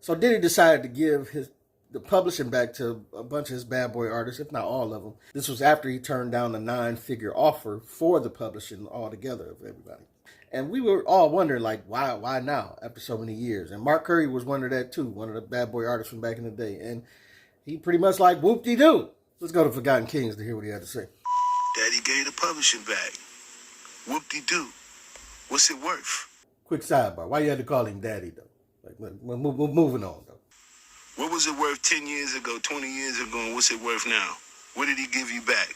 So Diddy decided to give the publishing back to a bunch of his bad boy artists, if not all of them. This was after he turned down a 9-figure offer for the publishing altogether of everybody. And we were all wondering, like, why now after so many years? And Mark Curry was wondering that too, one of the bad boy artists from back in the day. And he pretty much like whoop-de-doo. Let's go to Forgotten Kings to hear what he had to say. Daddy gave the publishing back. Whoop-de-doo. What's it worth? Quick sidebar. Why you had to call him Daddy, though? Like, we're moving on, though. What was it worth 10 years ago, 20 years ago, and what's it worth now? What did he give you back?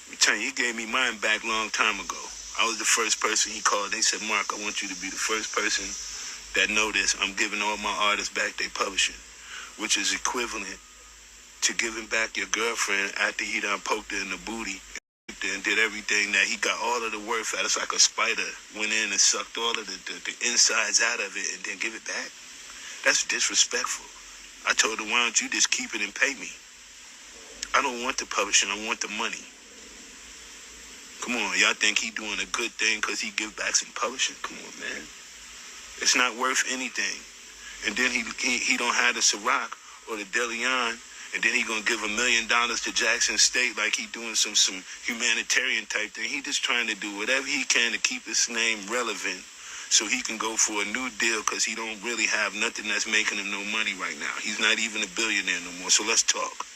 Let me tell you, he gave me mine back a long time ago. I was the first person he called. They said, Mark, I want you to be the first person that know this. I'm giving all my artists back their publishing, which is equivalent to giving back your girlfriend after he done poked her in the booty and did everything that he got all of the worth out. It's like a spider went in and sucked all of the insides out of it and then give it back. That's disrespectful. I told him, why don't you just keep it and pay me? I don't want the publishing, I want the money. Come on, y'all think he doing a good thing because he give back some publishing? Come on, man. It's not worth anything. And then he don't have the Ciroc or the DeLeon, and then he gonna give $1 million to Jackson State like he doing some humanitarian type thing. He just trying to do whatever he can to keep his name relevant so he can go for a new deal because he don't really have nothing that's making him no money right now. He's not even a billionaire no more, so let's talk.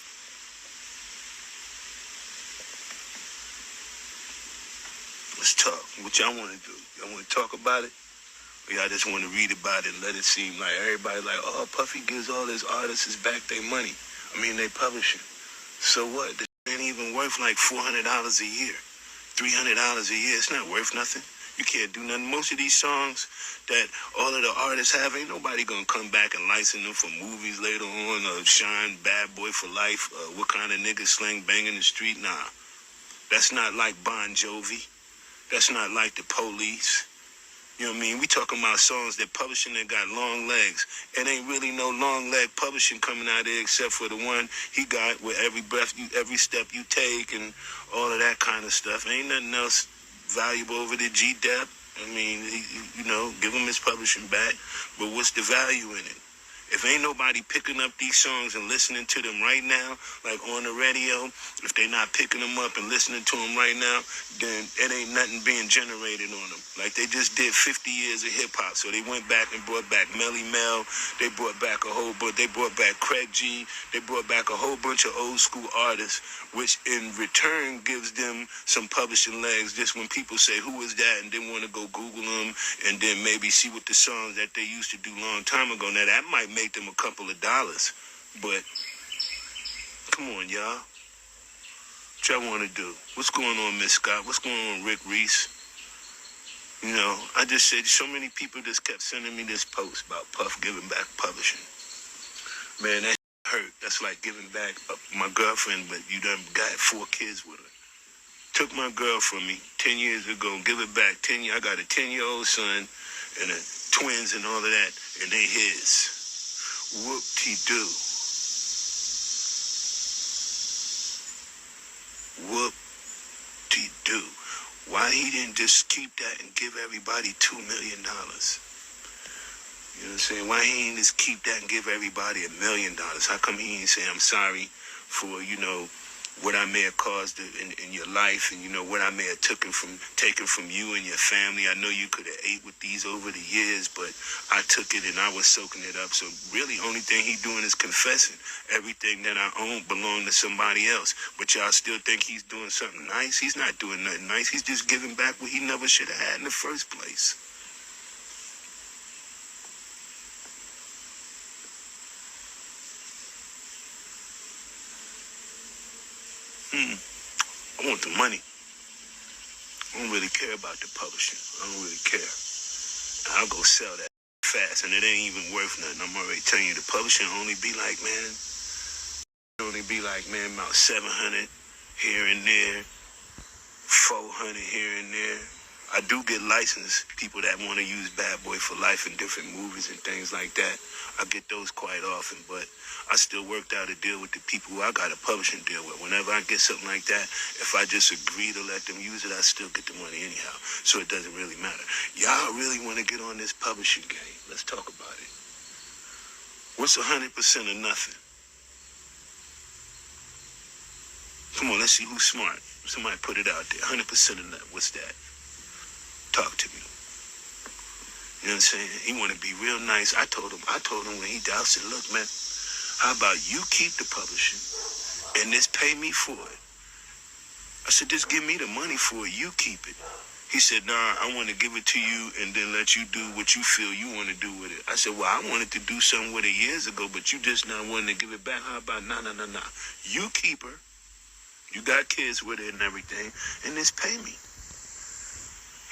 Let's talk. What y'all want to do? Y'all want to talk about it? Or y'all just want to read about it and let it seem like everybody like, oh, Puffy gives all his artists back their money. I mean, they publish it. So what? This ain't even worth like $400 a year, $300 a year. It's not worth nothing. You can't do nothing. Most of these songs that all of the artists have, ain't nobody gonna come back and license them for movies later on, or Shine, Bad Boy for Life, What Kind of Nigga Slang Banging the Street. Nah, that's not like Bon Jovi. That's not like the Police. You know what I mean? We talking about songs that publishing that got long legs. It ain't really no long leg publishing coming out there except for the one he got with every breath, every step you take and all of that kind of stuff. Ain't nothing else valuable over the G-Dep. I mean, give him his publishing back. But what's the value in it? If ain't nobody picking up these songs and listening to them right now, like on the radio, if they not picking them up and listening to them right now, then it ain't nothing being generated on them. Like they just did 50 years of hip hop. So they went back and brought back Melly Mel. They brought back a whole bunch. They brought back Craig G. They brought back a whole bunch of old school artists, which in return gives them some publishing legs. Just when people say, who is that? And then want to go Google them and then maybe see what the songs that they used to do long time ago. Now that might make them a couple of dollars, but come on, y'all. What y'all want to do? What's going on, Miss Scott? What's going on, Rick Reese? You know, I just said so many people just kept sending me this post about Puff giving back publishing. Man, that hurt. That's like giving back my girlfriend, but you done got 4 kids with her. Took my girl from me 10 years ago, give it back 10 years. I got a 10-year-old son and twins and all of that, and they his. Whoop-de-doo. Whoop-de-doo. Why he didn't just keep that and give everybody $2 million? You know what I'm saying? Why he didn't just keep that and give everybody $1 million? How come he didn't say, I'm sorry for, what I may have caused in your life and, what I may have taken from you and your family. I know you could have ate with these over the years, but I took it and I was soaking it up. So really only thing he doing is confessing. Everything that I own belonged to somebody else. But y'all still think he's doing something nice? He's not doing nothing nice. He's just giving back what he never should have had in the first place. I want the money. I don't really care about the publishing. I don't really care. I'll go sell that fast, and it ain't even worth nothing. I'm already telling you, the publishing only be like, about 700 here and there, 400 here and there. I do get licensed people that want to use Bad Boy for Life in different movies and things like that. I get those quite often, but I still worked out a deal with the people who I got a publishing deal with. Whenever I get something like that, if I just agree to let them use it, I still get the money anyhow. So it doesn't really matter. Y'all really want to get on this publishing game? Let's talk about it. What's 100% of nothing? Come on, let's see who's smart. Somebody put it out there. 100% of nothing. What's that? Talk to me. You know what I'm saying? He want to be real nice. I told him when he died, I said, look, man, how about you keep the publishing and just pay me for it? I said, just give me the money for it. You keep it. He said, nah, I want to give it to you and then let you do what you feel you want to do with it. I said, well, I wanted to do something with it years ago, but you just not wanting to give it back. How about, nah. You keep her. You got kids with it and everything, and just pay me.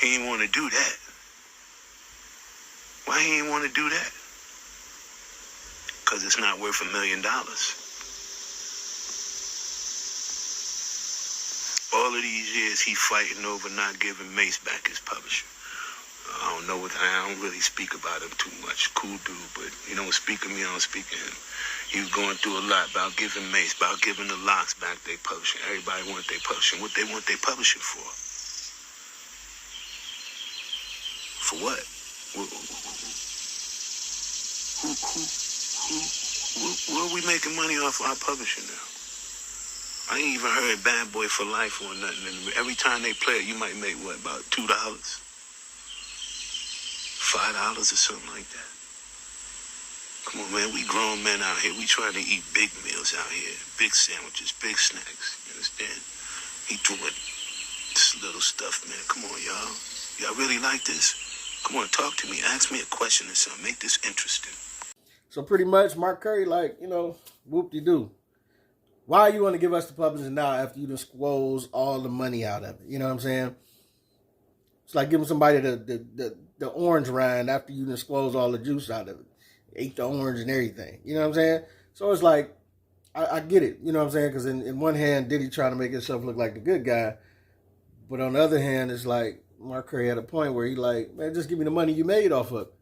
He didn't want to do that. Why he didn't want to do that? Because it's not worth $1 million. All of these years, he fighting over not giving Mace back his publisher. I don't really speak about him too much. Cool dude, but he don't speak of me, I don't speak of him. He was going through a lot about giving Mace, about giving the Locks back their publishing. Everybody want their publishing. What they want their publishing for? For what? Where are we making money off our publishing now? I ain't even heard Bad Boy for Life or nothing. And every time they play it, you might make, what, about $2? $5 or something like that. Come on, man, we grown men out here. We trying to eat big meals out here. Big sandwiches, big snacks. You understand? He doing this little stuff, man. Come on, y'all. Y'all really like this? Come on, talk to me. Ask me a question or something. Make this interesting. So pretty much, Mark Curry, whoop-de-doo. Why you want to give us the publishing now after you disclose all the money out of it? You know what I'm saying? It's like giving somebody the orange rind after you disclose all the juice out of it. Ate the orange and everything. You know what I'm saying? So it's like, I get it. You know what I'm saying? Because in one hand, Diddy trying to make himself look like the good guy. But on the other hand, it's like, Mark Curry had a point where he like, man, just give me the money you made off of it.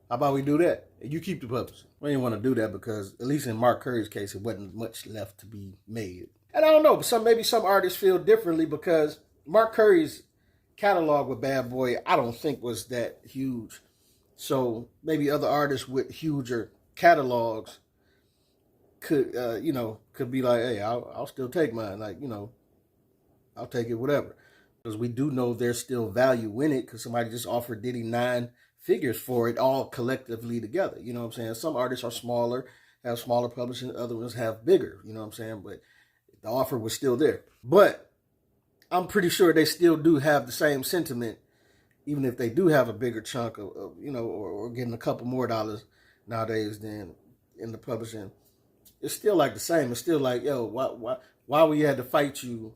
How about we do that? You keep the publishing. We didn't want to do that because, at least in Mark Curry's case, it wasn't much left to be made. And I don't know, but maybe some artists feel differently because Mark Curry's catalog with Bad Boy, I don't think was that huge. So maybe other artists with huger catalogs could be like, hey, I'll still take mine. Like, I'll take it, whatever. Because we do know there's still value in it because somebody just offered Diddy 9 figures for it all collectively together. You know what I'm saying? Some artists are smaller, have smaller publishing, other ones have bigger. You know what I'm saying? But the offer was still there. But I'm pretty sure they still do have the same sentiment, even if they do have a bigger chunk of or getting a couple more dollars nowadays than in the publishing. It's still like the same. It's still like, yo, why we had to fight you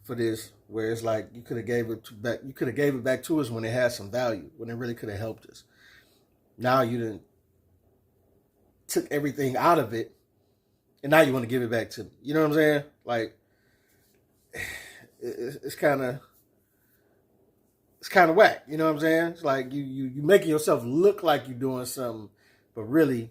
for this? Where it's like you could have gave it back. You could have gave it back to us when it had some value, when it really could have helped us. Now you didn't took everything out of it, and now you want to give it back to me. You know what I'm saying? Like it's kind of whack. You know what I'm saying? It's like you making yourself look like you're doing something, but really,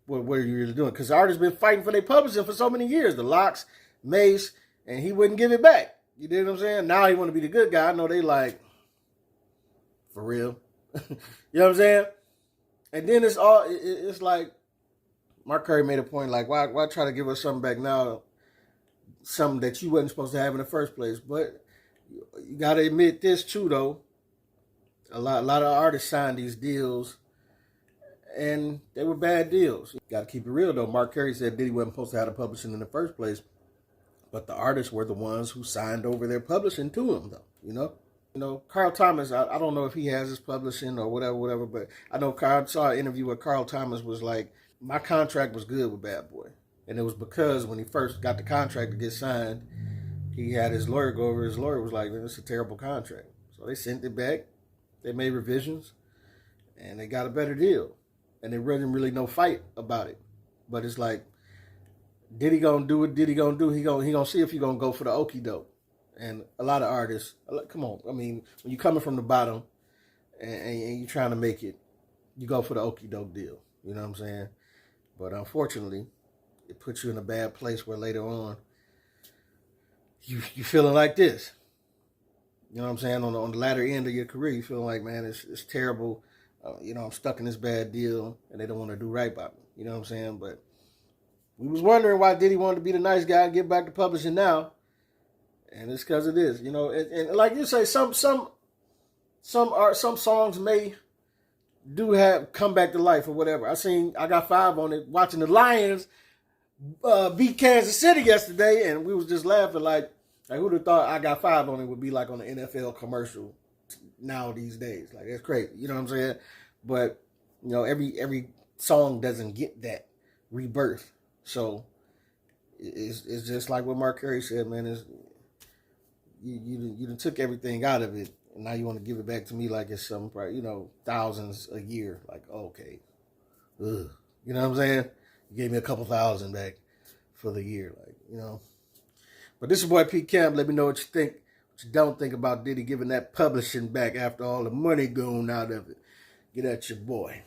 what are you really doing? Because the artist's been fighting for their publishing for so many years. The Locks, Mace, and he wouldn't give it back. You know what I'm saying? Now he want to be the good guy. I know they like, for real. You know what I'm saying? And then it's like, Mark Curry made a point like, why try to give us something back now? Something that you wasn't supposed to have in the first place. But you got to admit this too, though. A lot of artists signed these deals, and they were bad deals. You got to keep it real, though. Mark Curry said Diddy wasn't supposed to have the publishing in the first place. But the artists were the ones who signed over their publishing to him, though, You know, Carl Thomas, I don't know if he has his publishing or whatever, but I know I saw an interview where Carl Thomas was like, my contract was good with Bad Boy. And it was because when he first got the contract to get signed, he had his lawyer go over. His lawyer was like, man, it's a terrible contract. So they sent it back. They made revisions, and they got a better deal. And there wasn't really no fight about it. But it's like, Diddy gonna do what Diddy gonna do. He gonna see if he gonna go for the okie doke. And a lot of artists, come on. I mean, when you're coming from the bottom and you're trying to make it, you go for the okie doke deal. You know what I'm saying? But unfortunately, it puts you in a bad place where later on you feeling like this. You know what I'm saying? On the latter end of your career, you feeling like, man, it's terrible. I'm stuck in this bad deal, and they don't want to do right by me. You know what I'm saying? But we was wondering why Diddy wanted to be the nice guy and get back to publishing now, and it's because of this. And like you say, some songs may do have come back to life or whatever. I got 5 on it watching the Lions beat Kansas City yesterday, and we was just laughing like who'd have thought I Got 5 on it would be like on an NFL commercial now these days. Like, that's crazy. You know what I'm saying? But every song doesn't get that rebirth. So it's just like what Mark Carey said, man. Is you took everything out of it, and now you want to give it back to me like it's some thousands a year. Like, okay, ugh. You know what I'm saying? You gave me a couple thousand back for the year, But this is your boy Pete Camp. Let me know what you think, what you don't think about Diddy giving that publishing back after all the money gone out of it. Get at your boy.